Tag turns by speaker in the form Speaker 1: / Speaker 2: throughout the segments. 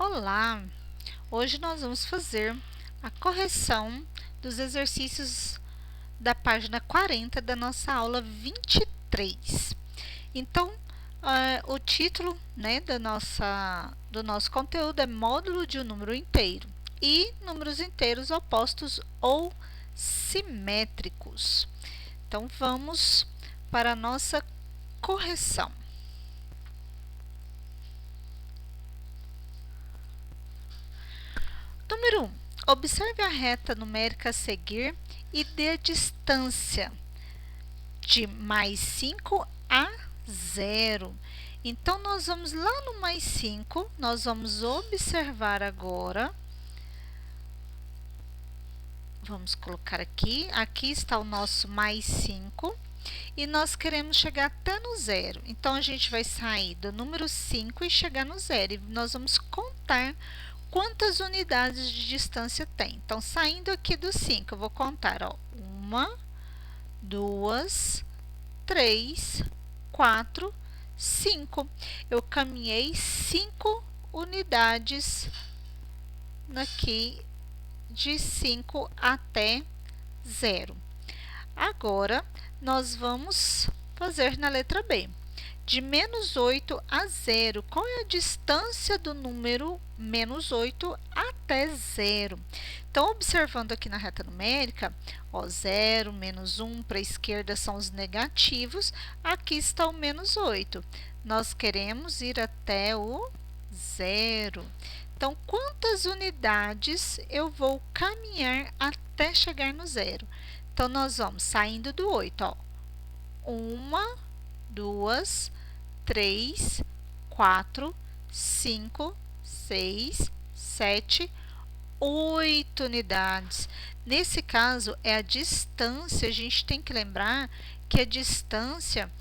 Speaker 1: Olá! Hoje nós vamos fazer a correção dos exercícios da página 40 da nossa aula 23. Então, o título, do nosso conteúdo é módulo de um número inteiro e números inteiros opostos ou simétricos. Então, vamos para a nossa correção. Número 1. Observe a reta numérica a seguir e dê a distância de mais 5 a 0. Então, nós vamos lá no mais 5, nós vamos observar agora. Vamos colocar aqui está o nosso mais 5 e nós queremos chegar até no 0. Então, a gente vai sair do número 5 e chegar no 0 e nós vamos contar quantas unidades de distância tem. Então, saindo aqui do 5, eu vou contar, ó, 1, 2, 3, 4, 5. Eu caminhei 5 unidades aqui de 5 até 0. Agora, nós vamos fazer na letra B. De menos 8 a 0, qual é a distância do número menos 8 até 0? Então, observando aqui na reta numérica, ó, 0, menos 1 para a esquerda são os negativos, aqui está o menos 8. Nós queremos ir até o 0. Então, quantas unidades eu vou caminhar até chegar no 0? Então, nós vamos saindo do 8, ó. 1, 2, 3, 4, 5, 6, 7, 8 unidades. Nesse caso, é a distância. A gente tem que lembrar que a distância,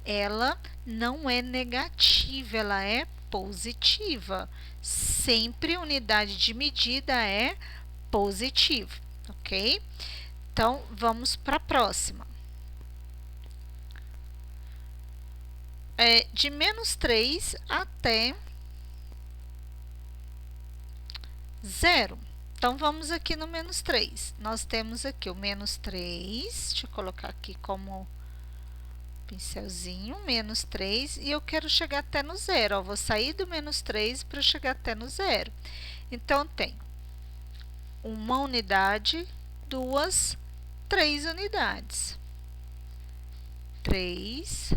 Speaker 1: ela não é negativa, ela é positiva. Sempre unidade de medida é positiva, ok? Então, vamos para a próxima. De menos 3 até 0. Então, vamos aqui no menos 3. Nós temos aqui o menos 3, deixa eu colocar aqui como pincelzinho, menos 3, e eu quero chegar até no 0. Ó, vou sair do menos 3 para chegar até no 0. Então, tem uma unidade, 2, 3 unidades. 3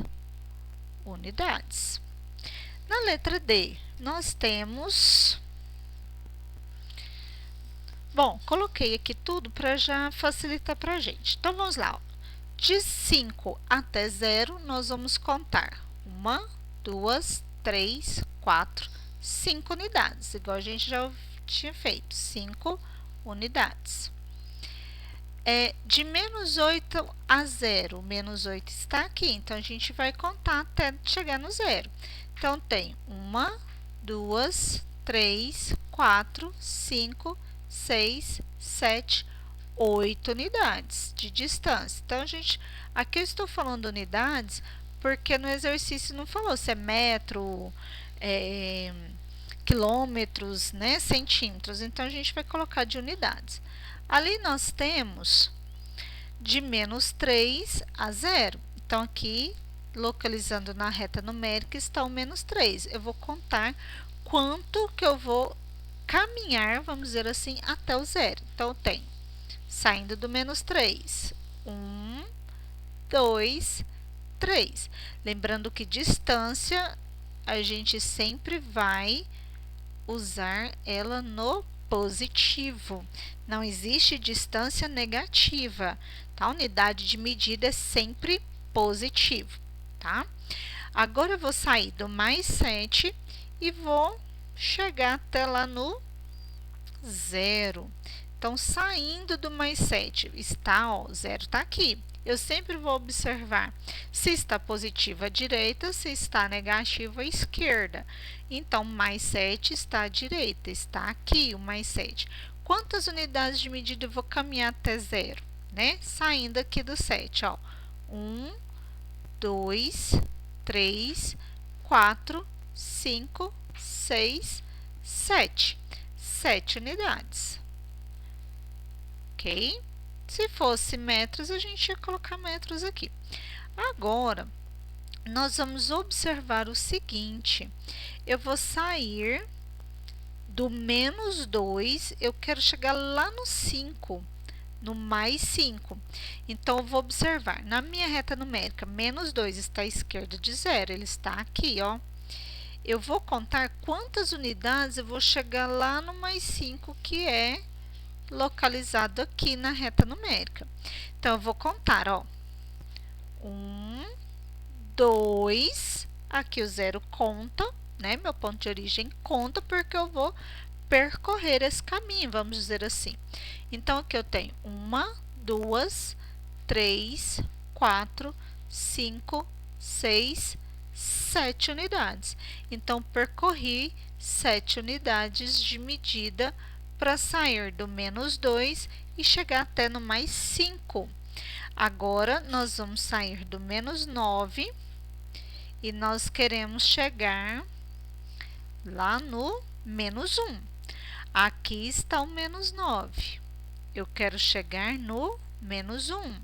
Speaker 1: unidades. Na letra D, nós temos... Bom, coloquei aqui tudo para já facilitar para a gente. Então, vamos lá. Ó. De 5 até 0, nós vamos contar 1, 2, 3, 4, 5 unidades. Igual a gente já tinha feito, 5 unidades. De menos 8 a 0, menos 8 está aqui, então a gente vai contar até chegar no 0. Então, tem 1, 2, 3, 4, 5, 6, 7, 8 unidades de distância. Então, aqui eu estou falando unidades porque no exercício não falou se é metro, quilômetros, né, centímetros. Então, a gente vai colocar de unidades. Ali nós temos de menos 3 a 0. Então, aqui, localizando na reta numérica, está o menos 3. Eu vou contar quanto que eu vou caminhar, vamos dizer assim, até o 0. Então, eu tenho, saindo do menos 3, 1, 2, 3. Lembrando que distância, a gente sempre vai usar ela no positivo. Não existe distância negativa, tá? A unidade de medida é sempre positivo, tá? Agora, eu vou sair do mais 7 e vou chegar até lá no 0. Então, saindo do mais 7, está, ó, 0 está aqui. Eu sempre vou observar se está positivo à direita, se está negativo à esquerda. Então, mais 7 está à direita, está aqui o mais 7. Quantas unidades de medida eu vou caminhar até 0? Né? Saindo aqui do 7, ó. 1, 2, 3, 4, 5, 6, 7. 7 unidades. Ok? Se fosse metros, a gente ia colocar metros aqui. Agora, nós vamos observar o seguinte. Eu vou sair do menos 2, eu quero chegar lá no 5. No mais 5. Então, eu vou observar, na minha reta numérica, menos 2 está à esquerda de 0, ele está aqui, ó. Eu vou contar quantas unidades eu vou chegar lá no mais 5, que é localizado aqui na reta numérica. Então, eu vou contar, ó. 1, 2, aqui o 0 conta, né? Meu ponto de origem conta, porque eu vou percorrer esse caminho, vamos dizer assim. Então, aqui eu tenho 1, 2, 3, 4, 5, 6, 7 unidades. Então, percorri 7 unidades de medida para sair do menos 2 e chegar até no mais 5. Agora, nós vamos sair do menos 9 e nós queremos chegar lá no menos 1. Aqui está o menos 9. Eu quero chegar no menos 1.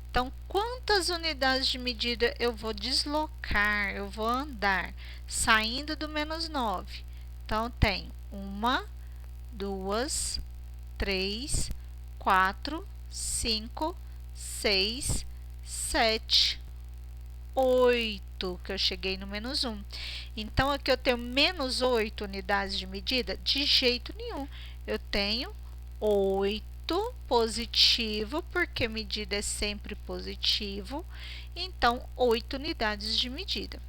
Speaker 1: Então, quantas unidades de medida eu vou deslocar, eu vou andar, saindo do menos 9? Então, tem 1, 2, 3, 4, 5, 6, 7, 8, que eu cheguei no menos 1. Então, aqui eu tenho menos 8 unidades de medida? De jeito nenhum. Eu tenho 8 positivo, porque medida é sempre positivo. Então, 8 unidades de medida.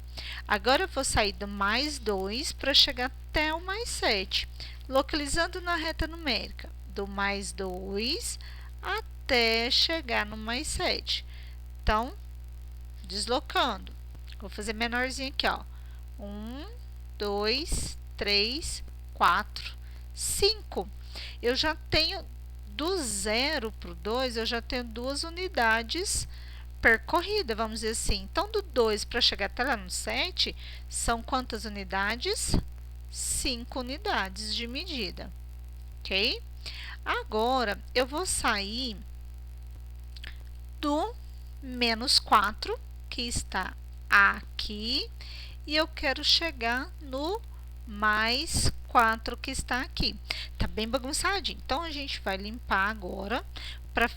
Speaker 1: Agora, eu vou sair do mais 2 para chegar até o mais 7. Localizando na reta numérica, do mais 2 até chegar no mais 7. Então, deslocando. Vou fazer menorzinho aqui, ó. 1, 2, 3, 4, 5. Eu já tenho do 0 para o 2, eu já tenho 2 unidades percorridas, vamos dizer assim. Então, do 2 para chegar até lá no 7, são quantas unidades? 5 unidades de medida, ok? Agora, eu vou sair do menos 4, que está aqui, e eu quero chegar no mais 4, que está aqui. Tá bem bagunçadinho. Então, a gente vai limpar agora para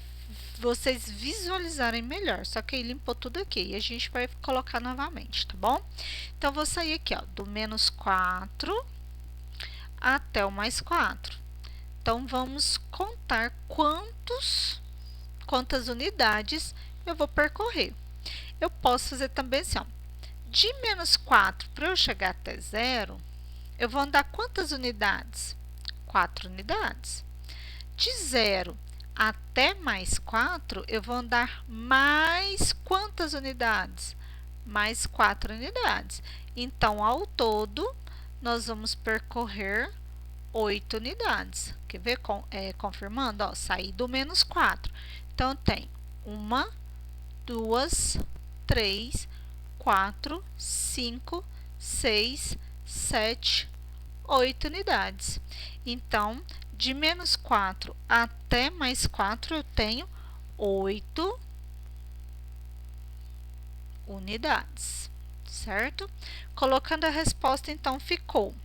Speaker 1: vocês visualizarem melhor. Só que aí limpou tudo aqui e a gente vai colocar novamente, tá bom? Então, vou sair aqui, ó, do menos 4 até o mais 4. Então, vamos contar quantas unidades eu vou percorrer. Eu posso fazer também assim, ó, de menos 4 para eu chegar até 0, eu vou andar quantas unidades? 4 unidades. De 0 até mais 4, eu vou andar mais quantas unidades? Mais 4 unidades. Então, ao todo, nós vamos percorrer 8 unidades. Quer ver? Confirmando, ó, saí do menos 4. Então, tem 1, 2, 3, 4, 5, 6, 7, 8 unidades. Então, de menos 4 até mais 4, eu tenho 8 unidades, certo? Colocando a resposta, então, ficou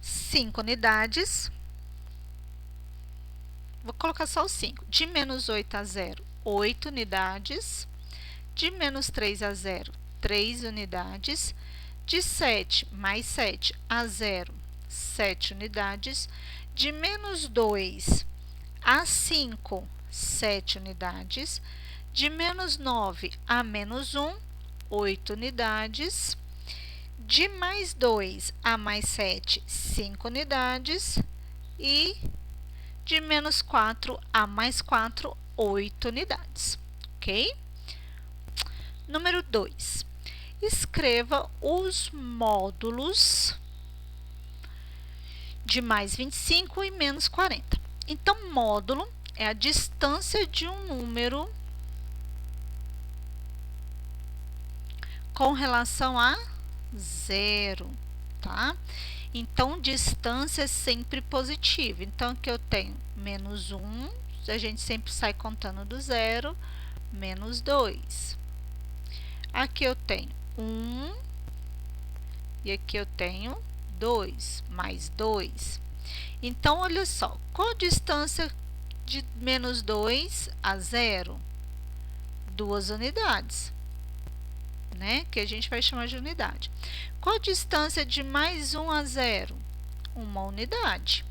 Speaker 1: 5 unidades. Vou colocar só os 5. De menos 8 a 0, 8 unidades. De menos 3 a 0, 3 unidades. De 7 mais 7 a 0, 7 unidades. De menos 2 a 5, 7 unidades. De menos 9 a menos 1, 8 unidades. De mais 2 a mais 7, 5 unidades. E de menos 4 a mais 4, 8 unidades, ok? Número 2. Escreva os módulos de mais 25 e menos 40. Então, módulo é a distância de um número com relação a 0, tá? Então, distância é sempre positiva. Então, aqui eu tenho menos 1, a gente sempre sai contando do zero, menos 2. Aqui eu tenho 1 e aqui eu tenho 2, mais 2. Então, olha só, qual a distância de menos 2 a 0? 2 unidades, né? Que a gente vai chamar de unidade. Qual a distância de mais 1 a 0? 1 unidade.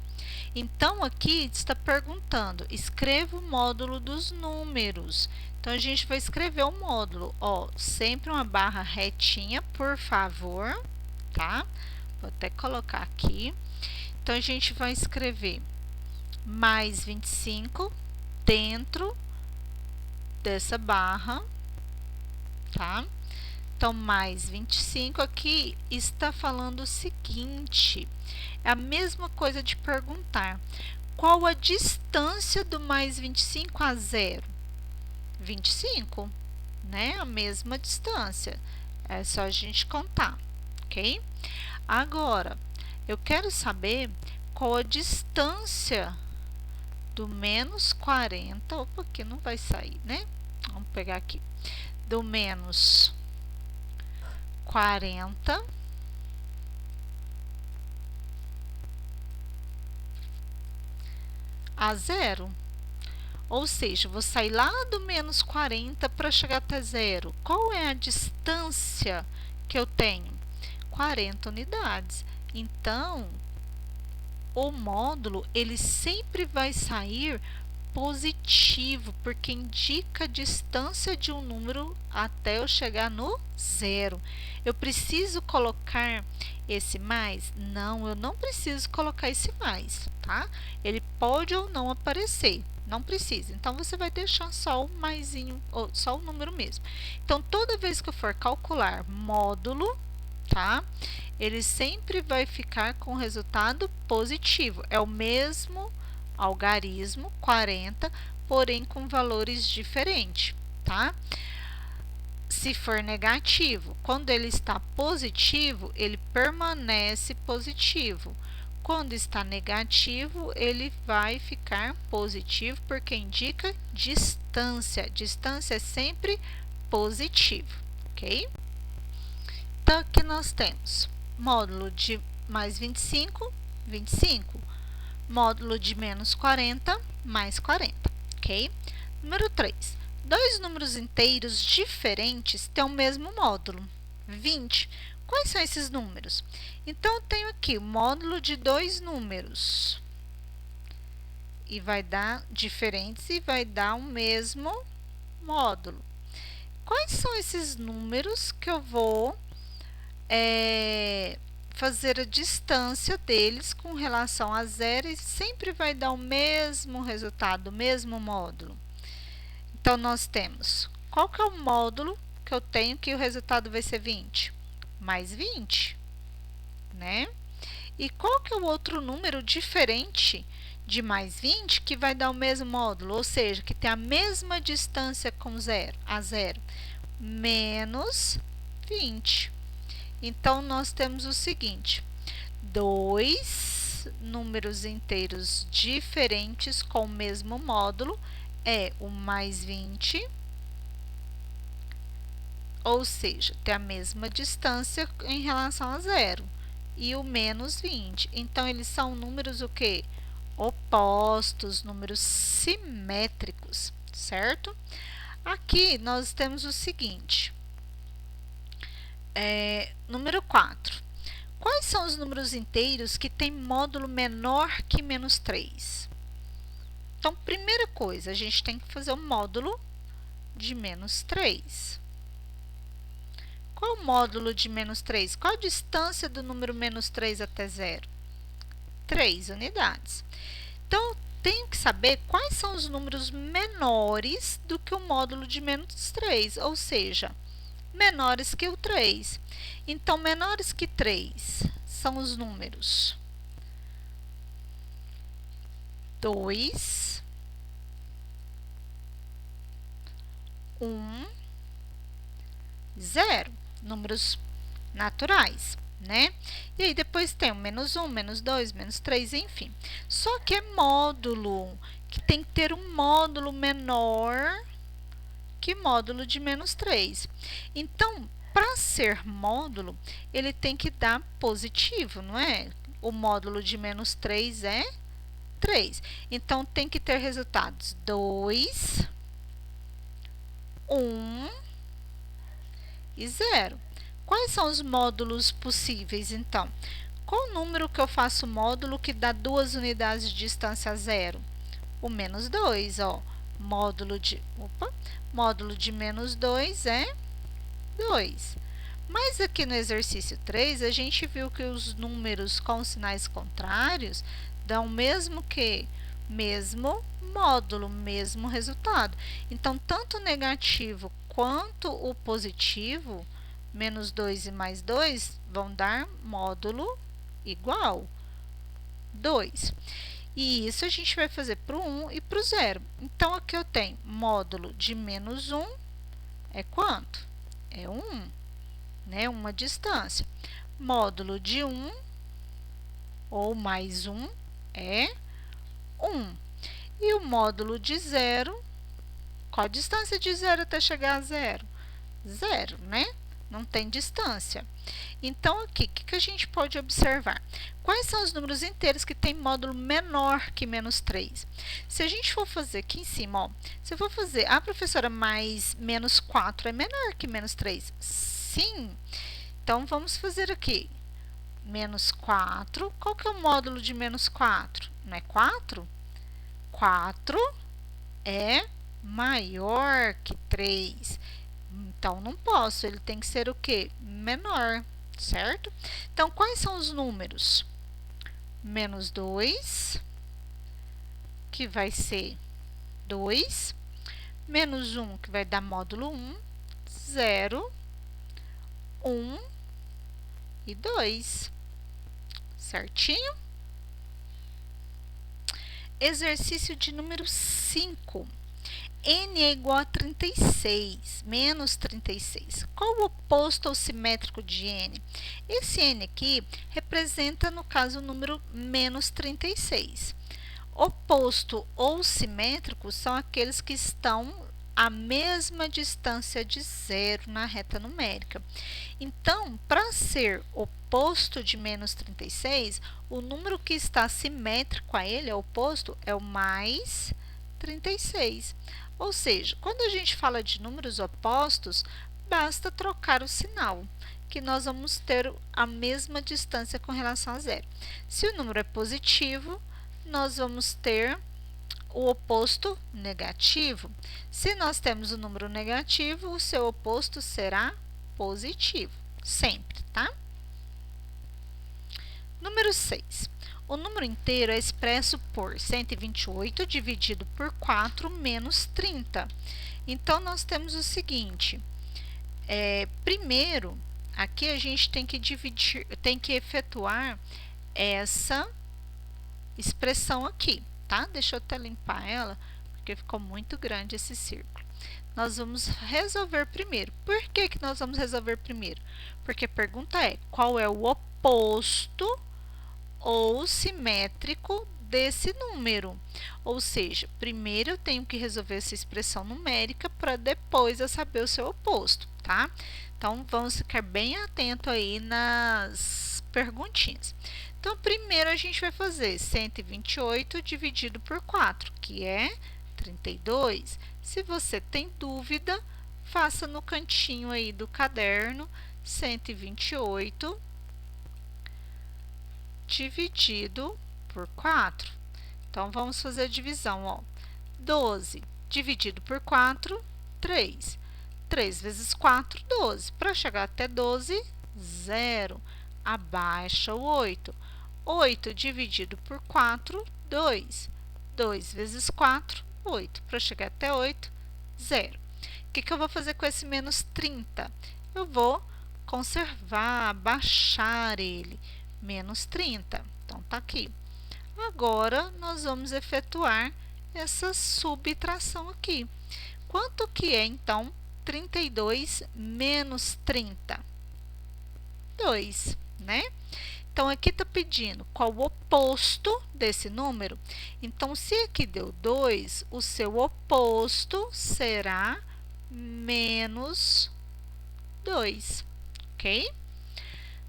Speaker 1: Então, aqui está perguntando, escreva o módulo dos números. Então, a gente vai escrever o módulo, ó, sempre uma barra retinha, por favor, tá? Vou até colocar aqui. Então, a gente vai escrever mais 25 dentro dessa barra, tá? Então, mais 25 aqui está falando o seguinte, é a mesma coisa de perguntar, qual a distância do mais 25 a 0? 25, né? A mesma distância, é só a gente contar, ok? Agora, eu quero saber qual a distância do menos 40, opa, aqui não vai sair, né? Vamos pegar aqui, do menos 40 a 0. Ou seja, vou sair lá do menos 40 para chegar até 0. Qual é a distância que eu tenho? 40 unidades. Então, o módulo, ele sempre vai sair positivo, porque indica a distância de um número até eu chegar no 0. Eu preciso colocar esse mais? Não, eu não preciso colocar esse mais, tá? Ele pode ou não aparecer, não precisa. Então, você vai deixar só o maisinho, ou só o número mesmo. Então, toda vez que eu for calcular módulo, tá? Ele sempre vai ficar com resultado positivo. É o mesmo algarismo, 40, porém com valores diferentes, tá? Se for negativo, quando ele está positivo, ele permanece positivo. Quando está negativo, ele vai ficar positivo, porque indica distância. Distância é sempre positivo, ok? Então, aqui nós temos módulo de mais 25, 25. Módulo de menos 40, mais 40, ok? Número 3. Dois números inteiros diferentes têm o mesmo módulo, 20. Quais são esses números? Então, eu tenho aqui o módulo de dois números. E vai dar diferentes e vai dar o mesmo módulo. Quais são esses números que eu vou fazer a distância deles com relação a 0 e sempre vai dar o mesmo resultado, o mesmo módulo. Então, nós temos, qual que é o módulo que eu tenho que o resultado vai ser 20? Mais 20, né? E qual que é o outro número diferente de mais 20 que vai dar o mesmo módulo, ou seja, que tem a mesma distância com 0, a 0? Menos 20. Então, nós temos o seguinte, dois números inteiros diferentes com o mesmo módulo é o mais 20, ou seja, tem a mesma distância em relação a 0, e o menos 20. Então, eles são números o quê? Opostos, números simétricos, certo? Aqui, nós temos o seguinte, número 4. Quais são os números inteiros que têm módulo menor que menos 3? Então, primeira coisa, a gente tem que fazer o módulo de menos 3. Qual o módulo de menos 3? Qual a distância do número menos 3 até 0? 3 unidades. Então, eu tenho que saber quais são os números menores do que o módulo de menos 3, ou seja, menores que o 3. Então, menores que 3 são os números 2, 1, 0. Números naturais. né? E aí depois tem o menos 1, menos 2, menos 3, enfim. Só que é módulo, que tem que ter um módulo menor que módulo de menos 3. Então, para ser módulo, ele tem que dar positivo, não é? O módulo de menos 3 é 3. Então, tem que ter resultados 2, 1 e 0. Quais são os módulos possíveis, então? Qual número que eu faço módulo que dá 2 unidades de distância a 0? O menos 2, ó. Módulo de menos 2 é 2. Mas aqui no exercício 3, a gente viu que os números com sinais contrários dão mesmo que? Mesmo módulo, mesmo resultado. Então, tanto o negativo quanto o positivo, menos 2 e mais 2, vão dar módulo igual, 2. E isso a gente vai fazer para o 1 e para o 0. Então, aqui eu tenho módulo de menos 1 é quanto? É 1, né? Uma distância. Módulo de 1 ou mais 1 é 1. E o módulo de 0, qual a distância de 0 até chegar a 0? 0, né? Não tem distância. Então, aqui, o que a gente pode observar? Quais são os números inteiros que têm módulo menor que menos 3? Se a gente for fazer aqui em cima, ó, se eu for fazer, professora, mais menos 4 é menor que menos 3? Sim. Então, vamos fazer aqui. Menos 4, qual que é o módulo de menos 4? Não é 4? 4 é maior que 3. Então, não posso, ele tem que ser o quê? Menor, certo? Então, quais são os números? Menos 2, que vai ser 2. Menos 1, que vai dar módulo 1. 0, 1 e 2. Certinho? Exercício de número 5. N é igual a 36, menos 36. Qual o oposto ao simétrico de N? Esse N aqui representa, no caso, o número menos 36. Oposto ou simétrico são aqueles que estão à mesma distância de 0 na reta numérica. Então, para ser oposto de menos 36, o número que está simétrico a ele, é oposto, é o mais 36. Ou seja, quando a gente fala de números opostos, basta trocar o sinal, que nós vamos ter a mesma distância com relação a 0. Se o número é positivo, nós vamos ter o oposto negativo. Se nós temos o número negativo, o seu oposto será positivo, sempre, tá? Número 6. O número inteiro é expresso por 128 dividido por 4 menos 30. Então, nós temos o seguinte, primeiro, aqui a gente tem que efetuar essa expressão aqui, tá? Deixa eu até limpar ela, porque ficou muito grande esse círculo. Nós vamos resolver primeiro. Por que nós vamos resolver primeiro? Porque a pergunta é, qual é o oposto ou simétrico desse número? Ou seja, primeiro eu tenho que resolver essa expressão numérica para depois eu saber o seu oposto, tá? Então, vamos ficar bem atento aí nas perguntinhas. Então, primeiro a gente vai fazer 128 dividido por 4, que é 32. Se você tem dúvida, faça no cantinho aí do caderno 128 dividido por 4. Então, vamos fazer a divisão, ó. 12 dividido por 4, 3. 3 vezes 4, 12. Para chegar até 12, 0. Abaixa o 8. 8 dividido por 4, 2. 2 vezes 4, 8. Para chegar até 8, 0. O que eu vou fazer com esse menos 30? Eu vou conservar, baixar ele. Menos 30. Então, tá aqui. Agora, nós vamos efetuar essa subtração aqui. Quanto que é, então, 32 menos 30? 2, né? Então, aqui está pedindo qual o oposto desse número. Então, se aqui deu 2, o seu oposto será menos 2, ok?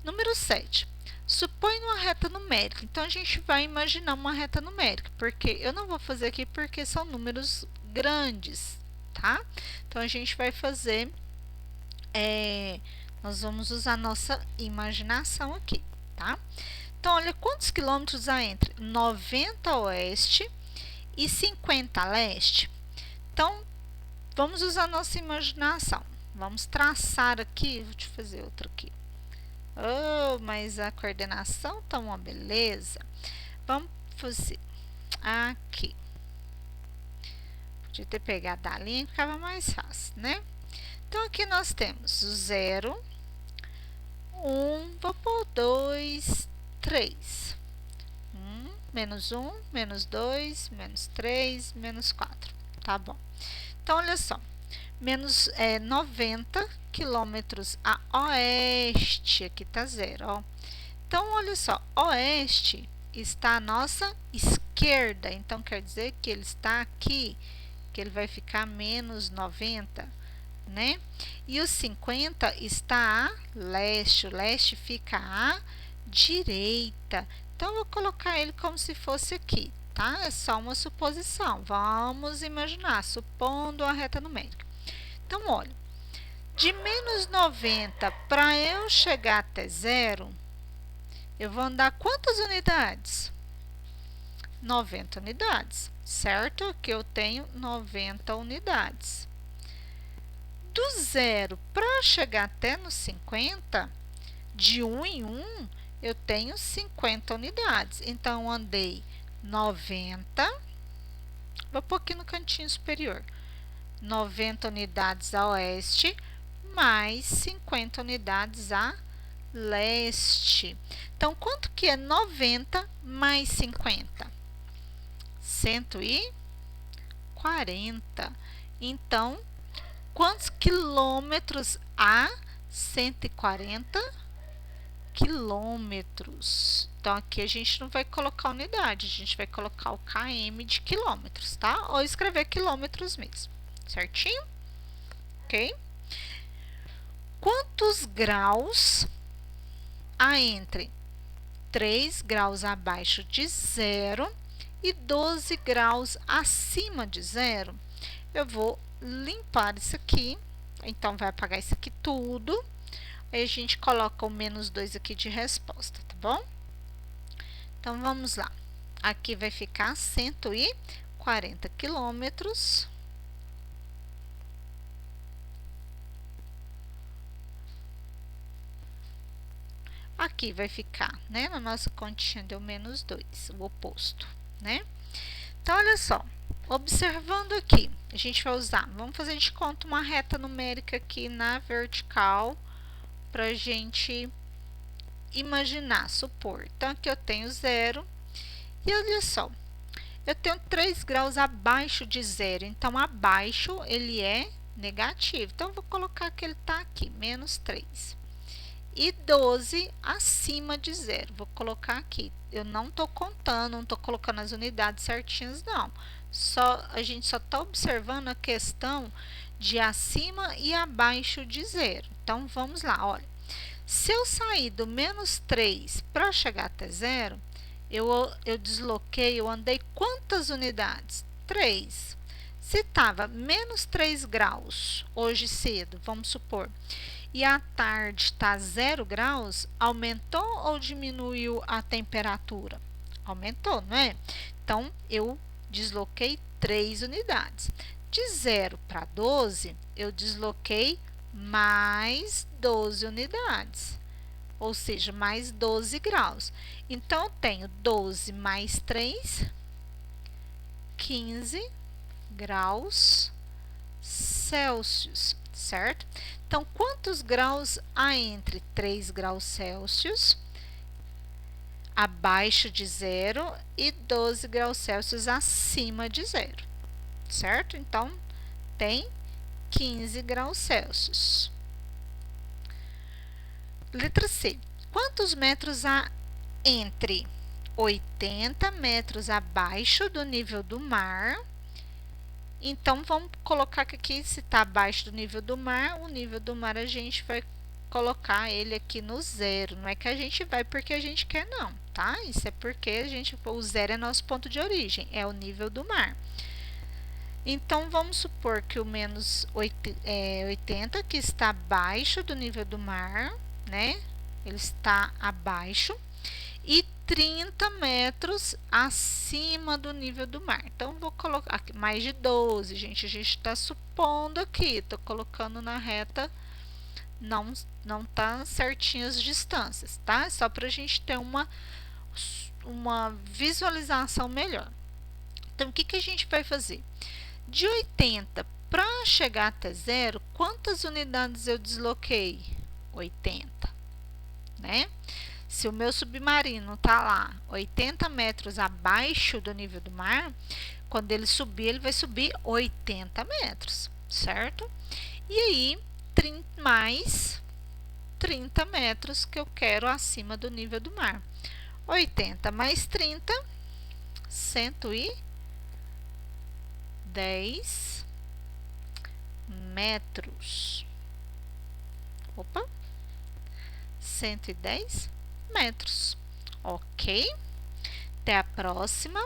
Speaker 1: Número 7. Supõe uma reta numérica. Então, a gente vai imaginar uma reta numérica, porque eu não vou fazer aqui porque são números grandes, tá? Então, a gente vai fazer, nós vamos usar nossa imaginação aqui, tá? Então, olha quantos quilômetros há entre 90 oeste e 50 leste. Então, vamos usar nossa imaginação. Vamos traçar aqui, vou te fazer outra aqui. Oh, mas a coordenação tá uma beleza. Vamos fazer aqui. Podia ter pegado a linha, ficava mais fácil, né? Então, aqui nós temos o 0, 1, vou pôr 2, 3. Menos 1, menos 2, menos 3, menos 4. Tá bom. Então, olha só. Menos 90 quilômetros a oeste, aqui tá 0, ó. Então, olha só, oeste está à nossa esquerda, então quer dizer que ele está aqui, que ele vai ficar menos 90, né? E o 50 está a leste, o leste fica à direita. Então, eu vou colocar ele como se fosse aqui, tá? É só uma suposição. Vamos imaginar, supondo a reta numérica. Então, olha, de menos 90 para eu chegar até 0, eu vou andar quantas unidades? 90 unidades, certo? Aqui eu tenho 90 unidades. Do 0 para chegar até no 50, de 1 em 1, eu tenho 50 unidades. Então, eu andei 90, vou pôr aqui no cantinho superior. 90 unidades a oeste, mais 50 unidades a leste. Então, quanto que é 90 mais 50? 140. Então, quantos quilômetros há? 140 quilômetros. Então, aqui a gente não vai colocar unidade, a gente vai colocar o km de quilômetros, tá? Ou escrever quilômetros mesmo. Certinho? Ok? Quantos graus há entre 3 graus abaixo de 0 e 12 graus acima de 0? Eu vou limpar isso aqui. Então, vai apagar isso aqui tudo. Aí, a gente coloca o menos 2 aqui de resposta, tá bom? Então, vamos lá. Aqui vai ficar 140 quilômetros. Aqui vai ficar, né? Na nossa continha deu menos 2, o oposto, né? Então, olha só. Observando aqui, a gente vai usar, vamos fazer de conta uma reta numérica aqui na vertical, para a gente imaginar, supor. Então, aqui eu tenho 0, e olha só, eu tenho 3 graus abaixo de 0, então, abaixo ele é negativo. Então, eu vou colocar que ele está aqui, menos 3. E 12 acima de 0. Vou colocar aqui. Eu não estou contando, não estou colocando as unidades certinhas, não. A gente só está observando a questão de acima e abaixo de 0. Então, vamos lá, olha. Se eu sair do menos 3 para chegar até 0, eu desloquei, eu andei quantas unidades? 3. Se estava menos 3 graus hoje cedo, vamos supor, e à tarde está 0 graus, aumentou ou diminuiu a temperatura? Aumentou, não é? Então, eu desloquei 3 unidades. De 0 para 12, eu desloquei mais 12 unidades, ou seja, mais 12 graus. Então, eu tenho 12 mais 3, 15 graus Celsius, certo? Então, quantos graus há entre 3 graus Celsius abaixo de 0 e 12 graus Celsius acima de 0, certo? Então, tem 15 graus Celsius. Letra C. Quantos metros há entre 80 metros abaixo do nível do mar? Então, vamos colocar que aqui, se está abaixo do nível do mar, o nível do mar a gente vai colocar ele aqui no zero. Não é que a gente vai porque a gente quer, não, tá? Isso é porque o zero é nosso ponto de origem, é o nível do mar. Então, vamos supor que o menos 80, que está abaixo do nível do mar, né? Ele está abaixo. E 30 metros acima do nível do mar. Então, vou colocar aqui mais de 12, gente. A gente está supondo aqui, estou colocando na reta, não tá certinho as distâncias, tá? Só para a gente ter uma visualização melhor. Então, o que que a gente vai fazer? De 80 para chegar até zero, quantas unidades eu desloquei? 80, né? Se o meu submarino está lá 80 metros abaixo do nível do mar, quando ele subir, ele vai subir 80 metros, certo? E aí, mais 30 metros que eu quero acima do nível do mar. 80 mais 30, 110 metros. Opa! 110 metros. Ok? Até a próxima.